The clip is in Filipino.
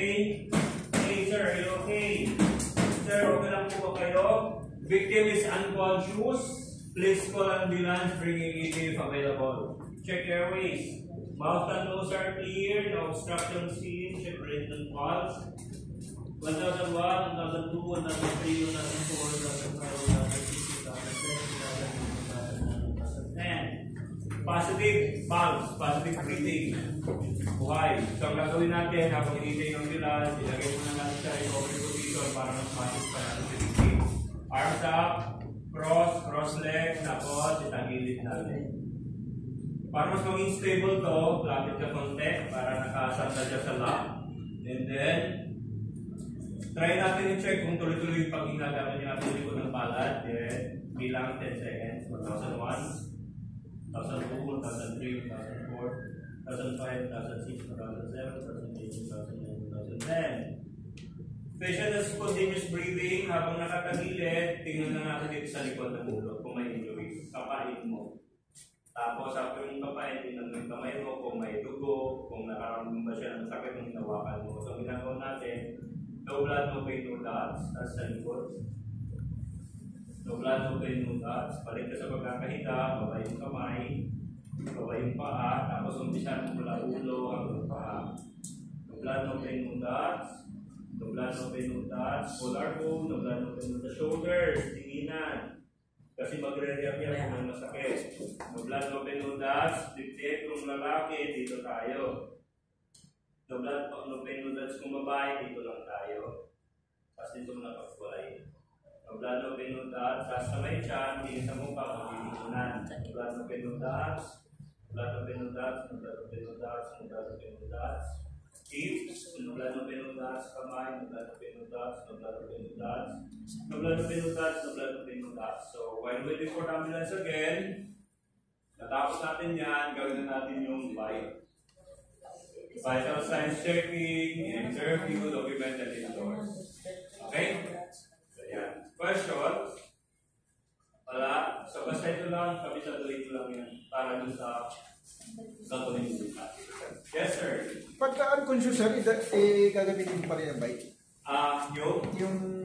okay? Hey, sir, are you okay? Sir, okay lang po ba kayo? Victim is unconscious. Please call ambulance, bringing ED if available. Check airways. Mouth and nose are clear. No obstruction seen. Check rate and pulse. 1001, 1002, 1003, 1004, 1005, 2010. Positive pulse, positive breathing. Buhay. So ang gagawin natin, habang hinihintay ng ambulance, ilagay mo na natin sa recovery position para mas pasok pa natin sa victim. Arms up, cross legs, tapos itagilid natin. Para mas maging stable to, lapit ka konti para nakasanda siya sa lap. And then, try natin i-check kung tuloy-tuloy yung paghinga natin yung likod ng palad. Then, bilang 10 seconds. 1001, 1002, 1003, 1004, 2005, 2006, 2007, 2008, 2009, 2010. Patient has continuous breathing. Habang nakatagilid, tingnan na natin dito sa likod ng ulo kung may injuries. Kapain mo. Tapos, after yung kapain, tingnan mo yung kamay mo kung may dugo, kung nakaramdam ba siya ng sakit ng hinawakan mo. So, ginagawa natin, no blood, no pain, no dots. Tapos sa likod. No blood, no pain, no dots. Balik ka sa pagkakahiga, baba yung kamay, baba yung paa, tapos umpisa mo mula ulo hanggang paa. No blood, no pain, no dots. No blood, no pain, no dots. Polar bone, no blood, no pain, no dots. Shoulders, tinginan. Kasi magre-react yan kung may masakit. No blood, no pain, no dots. Diktik, kung lalaki, dito tayo. No blood, no pain, no dots. Kung babae, dito lang tayo. Tapos dito mo napagkulay. No blood, no pain, no dots. Sa may tiyan, tingin sa mukha, magbibiginan. No blood, no pain, no dots. No blood, no pain, no dots. No blood, no pain, no dots. No blood, no pain, no dots. Hips, no blood, no pain, no dots. Kamay, no blood, no pain, no dots. No blood, no pain, no dots. No blood, no pain, no dots. No blood, no pain, no dots. So, while waiting for ambulance again, natapos natin yan, gawin na natin yung bite. Vital signs checking, interview, documented indoors. Okay? So, yan. Question? Wala. So, basta ito lang, kabisatuloy ito lang yan para dun sa gagawin nito. Yes, sir. Pagka unconscious, sir, gagamitin mo pa rin ang bite? Yung? Yung